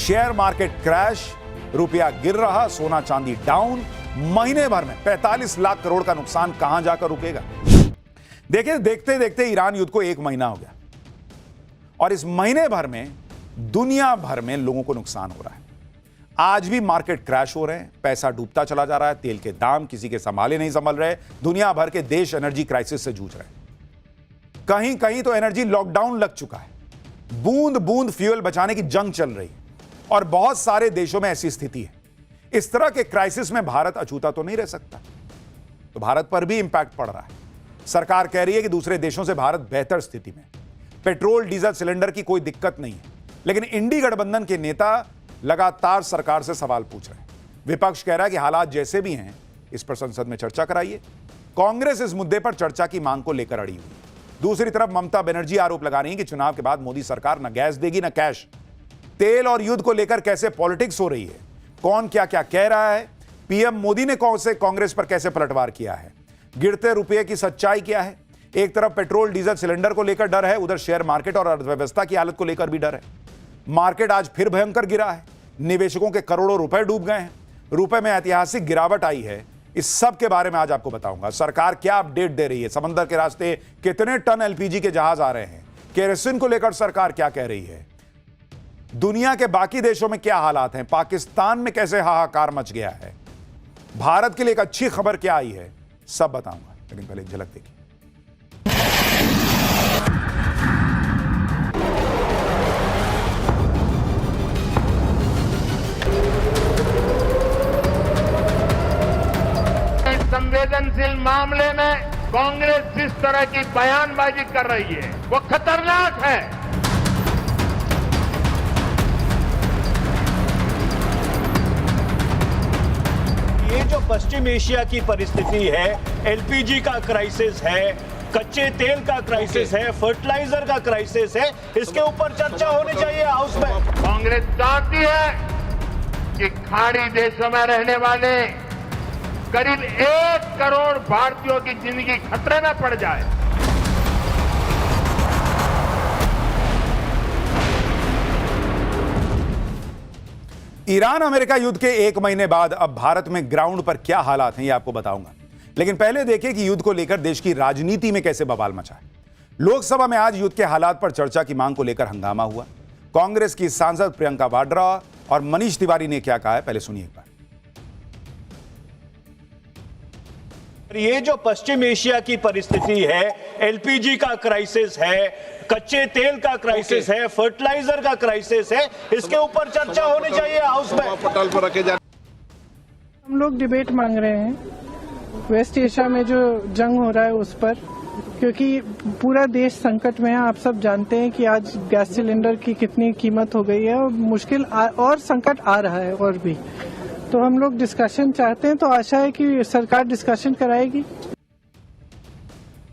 Share market crash, रुपया गिर रहा, सोना चांदी डाउन। महीने भर में 45 लाख करोड़ का नुकसान कहां जाकर रुकेगा? देखिए, देखते देखते ईरान युद्ध को 1 महीना हो गया और इस महीने भर में दुनिया भर में लोगों को नुकसान हो रहा है। आज भी मार्केट क्रैश हो रहे हैं, पैसा डूबता चला जा रहा है, तेल के दाम किसी के संभाले नहीं संभल रहे, दुनिया भर के देश एनर्जी क्राइसिस से जूझ रहे हैं। कहीं कहीं तो एनर्जी लॉकडाउन लग चुका है, बूंद बूंद फ्यूल बचाने की जंग चल रही है और बहुत सारे देशों में ऐसी स्थिति है। इस तरह के क्राइसिस में भारत अछूता तो नहीं रह सकता, तो भारत पर भी इंपैक्ट पड़ रहा है। सरकार कह रही है कि दूसरे देशों से भारत बेहतर स्थिति में, पेट्रोल डीजल सिलेंडर की कोई दिक्कत नहीं है, लेकिन इंडी गठबंधन के नेता लगातार सरकार से सवाल पूछ रहे हैं। विपक्ष कह रहा है कि हालात जैसे भी हैं, इस पर संसद में चर्चा कराइए। कांग्रेस इस मुद्दे पर चर्चा की मांग को लेकर अड़ी हुई है। दूसरी तरफ ममता बनर्जी आरोप लगा रही है कि चुनाव के बाद मोदी सरकार न गैस देगी न कैश। तेल और युद्ध को लेकर कैसे पॉलिटिक्स हो रही है, कौन क्या क्या कह रहा है, पीएम मोदी ने कांग्रेस पर कैसे पलटवार किया है, गिरते रुपये की सच्चाई क्या है। एक तरफ पेट्रोल डीजल सिलेंडर को लेकर डर है, उधर शेयर मार्केट और अर्थव्यवस्था की हालत को लेकर भी डर है। मार्केट आज फिर भयंकर गिरा है, निवेशकों के करोड़ों रुपए डूब गए हैं, रुपए में ऐतिहासिक गिरावट आई है। इस सब के बारे में आज आपको बताऊंगा। सरकार क्या अपडेट दे रही है, समंदर के रास्ते कितने टन एलपीजी के जहाज आ रहे हैं, केरोसिन को लेकर सरकार क्या कह रही है, दुनिया के बाकी देशों में क्या हालात हैं, पाकिस्तान में कैसे हाहाकार मच गया है, भारत के लिए एक अच्छी खबर क्या आई है, सब बताऊंगा। लेकिन पहले एक झलक देखिए। संवेदनशील मामले में कांग्रेस जिस तरह की बयानबाजी कर रही है वो खतरनाक है। ये जो पश्चिम एशिया की परिस्थिति है, एलपीजी का क्राइसिस है, कच्चे तेल का क्राइसिस है, फर्टिलाइजर का क्राइसिस है, इसके ऊपर चर्चा होनी चाहिए हाउस में। कांग्रेस चाहती है कि खाड़ी देशों में रहने वाले करीब 1 करोड़ भारतीयों की जिंदगी खतरे में पड़ जाए। ईरान अमेरिका युद्ध के 1 महीने बाद अब भारत में ग्राउंड पर क्या हालात हैं, ये आपको बताऊंगा। लेकिन पहले देखिए कि युद्ध को लेकर देश की राजनीति में कैसे बवाल मचा है। लोकसभा में आज युद्ध के हालात पर चर्चा की मांग को लेकर हंगामा हुआ। कांग्रेस की सांसद प्रियंका वाड्रा और मनीष तिवारी ने क्या कहा है, पहले सुनिए एक बार। ये जो पश्चिम एशिया की परिस्थिति है, एलपीजी का क्राइसिस है, कच्चे तेल का क्राइसिस है, फर्टिलाइजर का क्राइसिस है, इसके ऊपर चर्चा होनी चाहिए हाउस में। पटल पर रखे जा। हम लोग डिबेट मांग रहे हैं वेस्ट एशिया में जो जंग हो रहा है उस पर, क्योंकि पूरा देश संकट में है। आप सब जानते हैं कि आज गैस सिलेंडर की कितनी कीमत हो गई है और मुश्किल और संकट आ रहा है और भी। तो हम लोग डिस्कशन चाहते हैं, तो आशा है कि सरकार डिस्कशन कराएगी।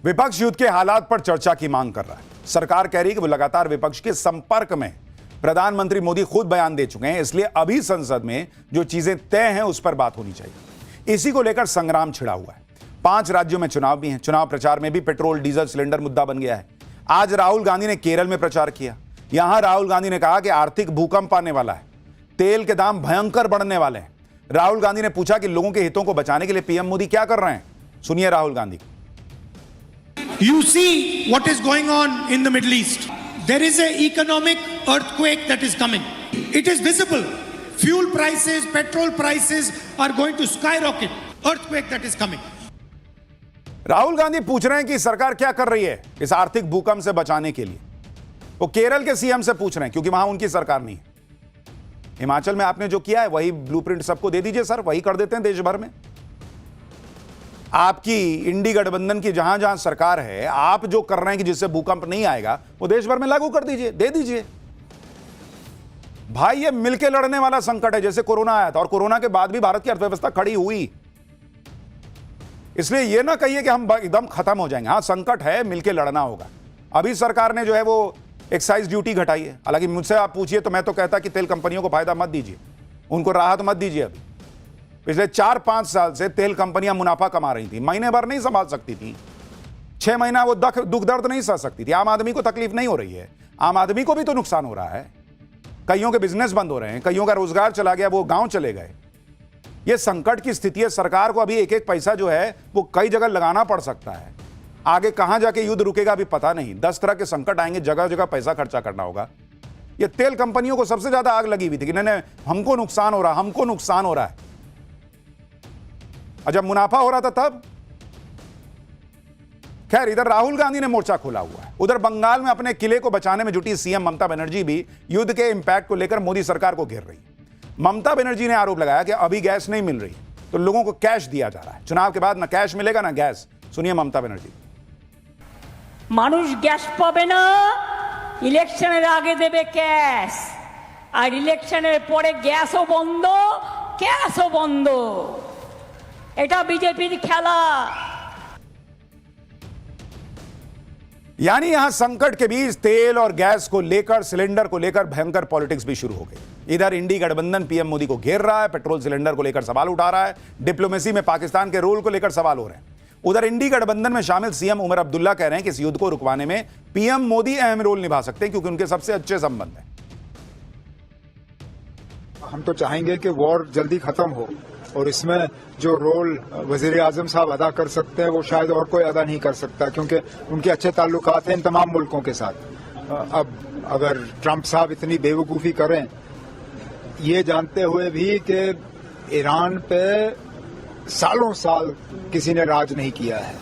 विपक्ष युद्ध के हालात पर चर्चा की मांग कर रहा है। सरकार कह रही है कि वो लगातार विपक्ष के संपर्क में, प्रधानमंत्री मोदी खुद बयान दे चुके हैं, इसलिए अभी संसद में जो चीजें तय हैं उस पर बात होनी चाहिए। इसी को लेकर संग्राम छिड़ा हुआ है। 5 राज्यों में चुनाव भी हैं। चुनाव प्रचार में भी पेट्रोल डीजल सिलेंडर मुद्दा बन गया है। आज राहुल गांधी ने केरल में प्रचार किया। यहां राहुल गांधी ने कहा कि आर्थिक भूकंप आने वाला है, तेल के दाम भयंकर बढ़ने वाले हैं। राहुल गांधी ने पूछा कि लोगों के हितों को बचाने के लिए पीएम मोदी क्या कर रहे हैं। सुनिए Rahul Gandhi. You see what is going on in the Middle East. There is an economic earthquake that is coming. It is visible. Fuel prices, petrol prices are going to skyrocket. Earthquake that is coming. Rahul Gandhi पूछ रहे हैं कि सरकार क्या कर रही है इस आर्थिक भूकंप से बचाने के लिए। वो केरल के सीएम से पूछ रहे हैं, क्योंकि वहां उनकी सरकार नहीं है। हिमाचल में आपने जो किया है वही ब्लूप्रिंट सबको दे दीजिए सर, वही कर देते हैं देश भर में। आपकी इंडी गठबंधन की जहां जहां सरकार है, आप जो कर रहे हैं कि जिससे भूकंप नहीं आएगा, वो देश भर में लागू कर दीजिए, दे दीजिए। भाई ये मिलके लड़ने वाला संकट है। जैसे कोरोना आया था और कोरोना के बाद भी भारत की अर्थव्यवस्था खड़ी हुई, इसलिए ये ना कहिए कि हम एकदम खत्म हो जाएंगे। हां, संकट है, मिलके लड़ना होगा। अभी सरकार ने जो है वो एक्साइज ड्यूटी घटाई है। हालांकि मुझसे आप पूछिए तो मैं तो कहता कि तेल कंपनियों को फायदा मत दीजिए, उनको राहत मत दीजिए। अभी पिछले 4-5 साल से तेल कंपनियां मुनाफा कमा रही थी, महीने भर नहीं संभाल सकती थी, 6 महीना वो दुख दर्द नहीं सह सकती थी। आम आदमी को तकलीफ नहीं हो रही है, आम आदमी को भी तो नुकसान हो रहा है। कईयों के बिजनेस बंद हो रहे हैं, कईयों का रोजगार चला गया, वो गांव चले गए। ये संकट की स्थिति है। सरकार को अभी एक एक पैसा जो है वो कई जगह लगाना पड़ सकता है। आगे कहां जाके युद्ध रुकेगा अभी पता नहीं। 10 तरह के संकट आएंगे, जगह जगह पैसा खर्चा करना होगा। ये तेल कंपनियों को सबसे ज्यादा आग लगी हुई थी कि नहीं हमको नुकसान हो रहा, हमको नुकसान हो रहा है। और जब मुनाफा हो रहा था तब खैर इधर राहुल गांधी ने मोर्चा खोला हुआ है। उधर बंगाल में अपने किले को बचाने में जुटी सीएम ममता बनर्जी भी युद्ध के इंपैक्ट को लेकर मोदी सरकार को घेर रही है। ममता बनर्जी ने आरोप लगाया कि अभी गैस नहीं मिल रही तो लोगों को कैश दिया जा रहा है। चुनाव के बाद ना कैश मिलेगा ना गैस। सुनिए ममता बनर्जी। মানুষ গ্যাস পাবে না, ইলেকশনের আগে দেবে ক্যাশ, আর ইলেকশনের পরে গ্যাসও বন্ধ, ক্যাশও বন্ধ। এটা বিজেপির খেলা। यानी यहां संकट के बीच तेल और गैस को लेकर, सिलेंडर को लेकर भयंकर पॉलिटिक्स भी शुरू हो गई। इधर इंडी गठबंधन पीएम मोदी को घेर रहा है, पेट्रोल सिलेंडर को लेकर सवाल उठा रहा है, डिप्लोमेसी में पाकिस्तान के रोल को लेकर सवाल हो रहे हैं। उधर इंडी गठबंधन में शामिल सीएम उमर अब्दुल्ला कह रहे हैं कि इस युद्ध को रुकवाने में पीएम मोदी अहम रोल निभा सकते हैं क्योंकि उनके सबसे अच्छे संबंध हैं। हम तो चाहेंगे कि वॉर जल्दी खत्म हो और इसमें जो रोल वजीर आजम साहब अदा कर सकते हैं वो शायद और कोई अदा नहीं कर सकता क्योंकि उनके अच्छे ताल्लुकात हैं इन तमाम मुल्कों के साथ। अब अगर ट्रंप साहब इतनी बेवकूफ़ी करें ये जानते हुए भी कि ईरान पे सालों साल किसी ने राज नहीं किया है,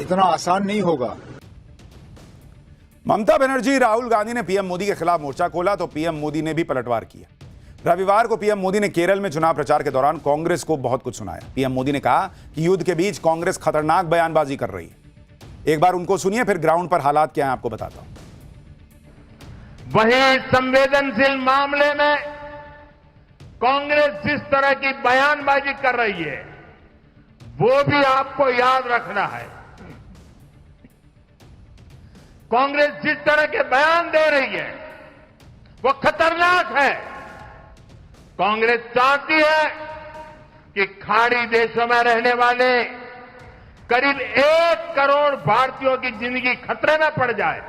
इतना आसान नहीं होगा। ममता बनर्जी, राहुल गांधी ने पीएम मोदी के खिलाफ मोर्चा खोला तो पीएम मोदी ने भी पलटवार किया। रविवार को पीएम मोदी ने केरल में चुनाव प्रचार के दौरान कांग्रेस को बहुत कुछ सुनाया। पीएम मोदी ने कहा कि युद्ध के बीच कांग्रेस खतरनाक बयानबाजी कर रही है। एक बार उनको सुनिए, फिर ग्राउंड पर हालात क्या हैं आपको बताता हूं। वहीं संवेदनशील मामले में कांग्रेस जिस तरह की बयानबाजी कर रही है वो भी आपको याद रखना है। कांग्रेस जिस तरह के बयान दे रही है वो खतरनाक है। कांग्रेस चाहती है कि खाड़ी देशों में रहने वाले करीब 1 करोड़ भारतीयों की जिंदगी खतरे में पड़ जाए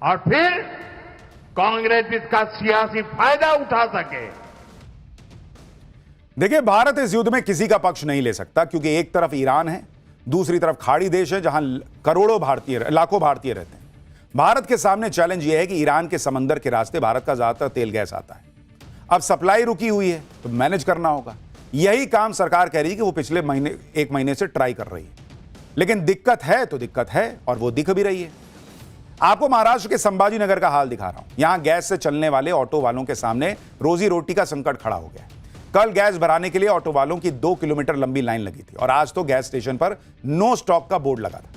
और फिर कांग्रेस इसका सियासी फायदा उठा सके। देखिए, भारत इस युद्ध में किसी का पक्ष नहीं ले सकता क्योंकि एक तरफ ईरान है, दूसरी तरफ खाड़ी देश है जहां लाखों भारतीय रहते हैं। भारत के सामने चैलेंज यह है कि ईरान के समंदर के रास्ते भारत का ज्यादातर तेल गैस आता है। अब सप्लाई रुकी हुई है तो मैनेज करना होगा। यही काम सरकार कह रही है कि वो पिछले एक महीने से ट्राई कर रही है। लेकिन दिक्कत है तो दिक्कत है और वो दिख भी रही है। आपको महाराष्ट्र के संभाजी नगर का हाल दिखा रहा हूं। यहां गैस से चलने वाले ऑटो वालों के सामने रोजी रोटी का संकट खड़ा हो गया। कल गैस भराने के लिए ऑटो वालों की 2 किलोमीटर लंबी लाइन लगी थी और आज तो गैस स्टेशन पर नो स्टॉक का बोर्ड लगा था।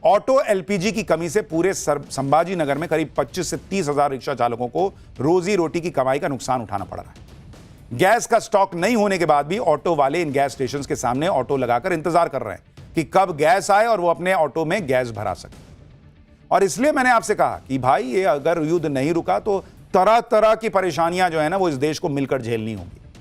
ऑटो एलपीजी की कमी से पूरे संभाजी नगर में करीब 25 से 30 हजार रिक्शा चालकों को रोजी रोटी की कमाई का नुकसान उठाना पड़ रहा है। गैस का स्टॉक नहीं होने के बाद भी ऑटो वाले इन गैस स्टेशन के सामने ऑटो लगाकर इंतजार कर रहे हैं कि कब गैस आए और वो अपने ऑटो में गैस भरा सके। और इसलिए मैंने आपसे कहा कि भाई ये अगर युद्ध नहीं रुका तो तरह तरह की परेशानियां जो है ना वो इस देश को मिलकर झेलनी होगी।